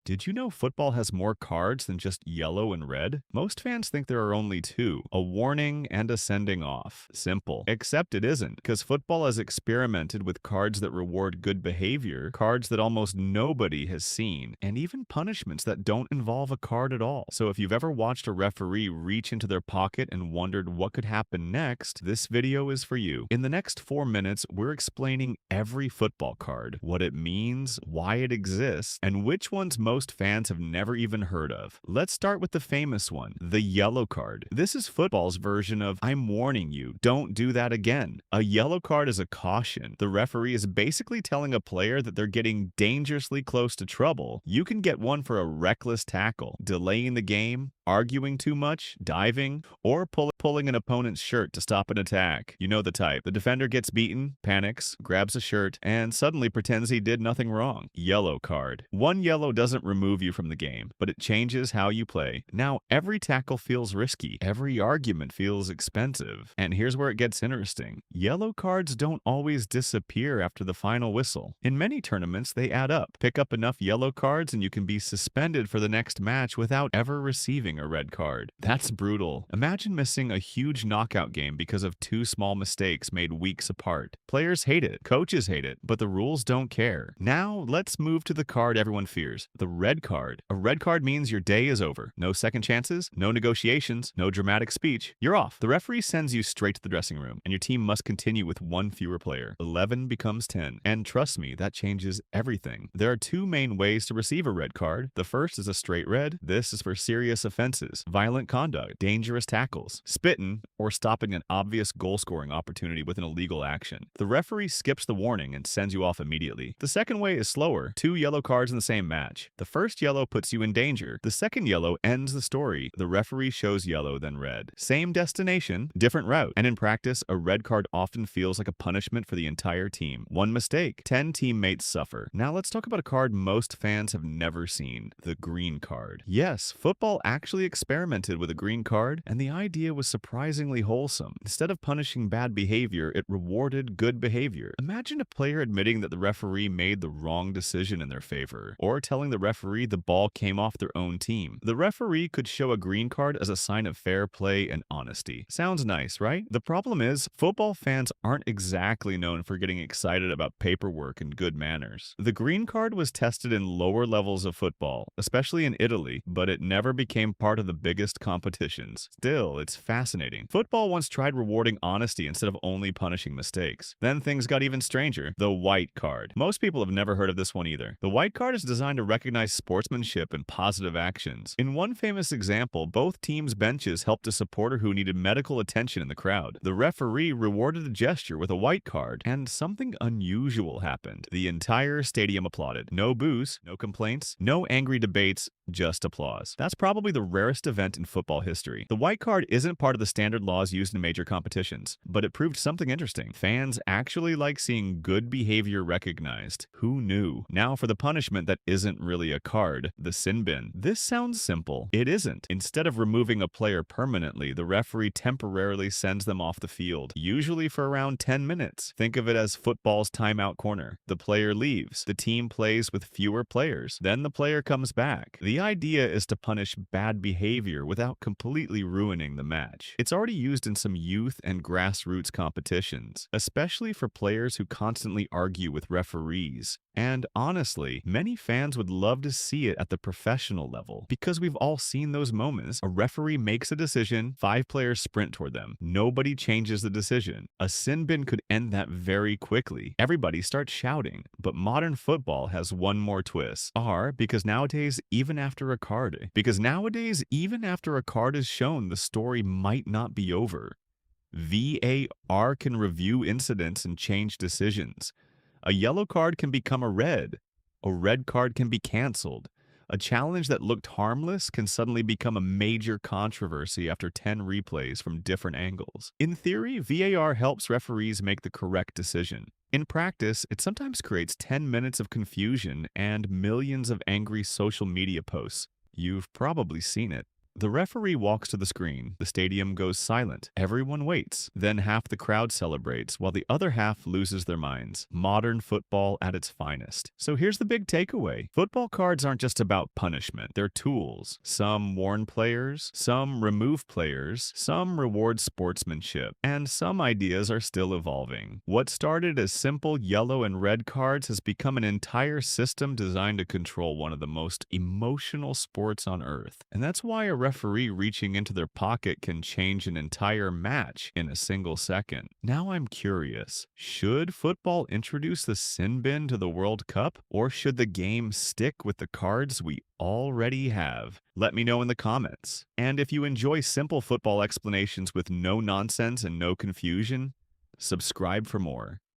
Did you know football has more cards than just yellow and red? Most fans think there are only two, a warning and a sending off. Simple. Except it isn't, because football has experimented with cards that reward good behavior, cards that almost nobody has seen, and even punishments that don't involve a card at all. So if you've ever watched a referee reach into their pocket and wondered what could happen next, this video is for you. In the next 4 minutes, we're explaining every football card, what it means, why it exists, and which ones most fans have never even heard of. Let's start with the famous one, the yellow card. This is football's version of "I'm warning you, don't do that again." A yellow card is a caution. The referee is basically telling a player that they're getting dangerously close to trouble. You can get one for a reckless tackle, delaying the game, arguing too much, diving, or pulling an opponent's shirt to stop an attack. You know the type. The defender gets beaten, panics, grabs a shirt, and suddenly pretends he did nothing wrong. Yellow card. One yellow doesn't remove you from the game, but it changes how you play. Now, every tackle feels risky. Every argument feels expensive. And here's where it gets interesting. Yellow cards don't always disappear after the final whistle. In many tournaments, they add up. Pick up enough yellow cards and you can be suspended for the next match without ever receiving a red card. That's brutal. Imagine missing a huge knockout game because of two small mistakes made weeks apart. Players hate it, coaches hate it, but the rules don't care. Now, let's move to the card everyone fears, the red card. A red card means your day is over. No second chances, no negotiations, no dramatic speech. You're off. The referee sends you straight to the dressing room, and your team must continue with one fewer player. 11 becomes 10. And trust me, that changes everything. There are two main ways to receive a red card. The first is a straight red. This is for serious offenses, violent conduct, dangerous tackles, spitting, or stopping an obvious goal-scoring opportunity with an illegal action. The referee skips the warning and sends you off immediately. The second way is slower, two yellow cards in the same match. The first yellow puts you in danger. The second yellow ends the story. The referee shows yellow, then red. Same destination, different route. And in practice, a red card often feels like a punishment for the entire team. One mistake, 10 teammates suffer. Now let's talk about a card most fans have never seen, the green card. Yes, football actually experimented with a green card, and the idea was surprisingly wholesome. Instead of punishing bad behavior, it rewarded good behavior. Imagine a player admitting that the referee made the wrong decision in their favor, or telling the referee the ball came off their own team. The referee could show a green card as a sign of fair play and honesty. Sounds nice, right? The problem is, football fans aren't exactly known for getting excited about paperwork and good manners. The green card was tested in lower levels of football, especially in Italy, but it never became part of the biggest competitions. Still, it's fascinating. Football once tried rewarding honesty instead of only punishing mistakes. Then things got even stranger. The white card. Most people have never heard of this one either. The white card is designed to recognize sportsmanship and positive actions. In one famous example, both teams' benches helped a supporter who needed medical attention in the crowd. The referee rewarded the gesture with a white card, and something unusual happened. The entire stadium applauded. No boos, no complaints, no angry debates, just applause. That's probably the rarest event in football history. The white card isn't part of the standard laws used in major competitions, but it proved something interesting. Fans actually like seeing good behavior recognized. Who knew? Now for the punishment that isn't really a card, the sin bin. This sounds simple. It isn't. Instead of removing a player permanently, the referee temporarily sends them off the field, usually for around 10 minutes. Think of it as football's timeout corner. The player leaves. The team plays with fewer players. Then the player comes back. The idea is to punish bad behavior without completely ruining the match. It's already used in some youth and grassroots competitions, especially for players who constantly argue with referees. And honestly, many fans would love to see it at the professional level, because we've all seen those moments. A referee makes a decision, 5 players sprint toward them. Nobody changes the decision. A sin bin could end that very quickly. Everybody starts shouting. But modern football has one more twist. Because nowadays, even after a card is shown, the story might not be over. VAR can review incidents and change decisions. A yellow card can become a red. A red card can be canceled. A challenge that looked harmless can suddenly become a major controversy after 10 replays from different angles. In theory, VAR helps referees make the correct decision. In practice, it sometimes creates 10 minutes of confusion and millions of angry social media posts. You've probably seen it. The referee walks to the screen, the stadium goes silent, everyone waits, then half the crowd celebrates while the other half loses their minds. Modern football at its finest. So here's the big takeaway. Football cards aren't just about punishment, they're tools. Some warn players, some remove players, some reward sportsmanship, and some ideas are still evolving. What started as simple yellow and red cards has become an entire system designed to control one of the most emotional sports on earth. And that's why a referee reaching into their pocket can change an entire match in a single second. Now I'm curious, should football introduce the sin bin to the World Cup, or should the game stick with the cards we already have? Let me know in the comments. And if you enjoy simple football explanations with no nonsense and no confusion, subscribe for more.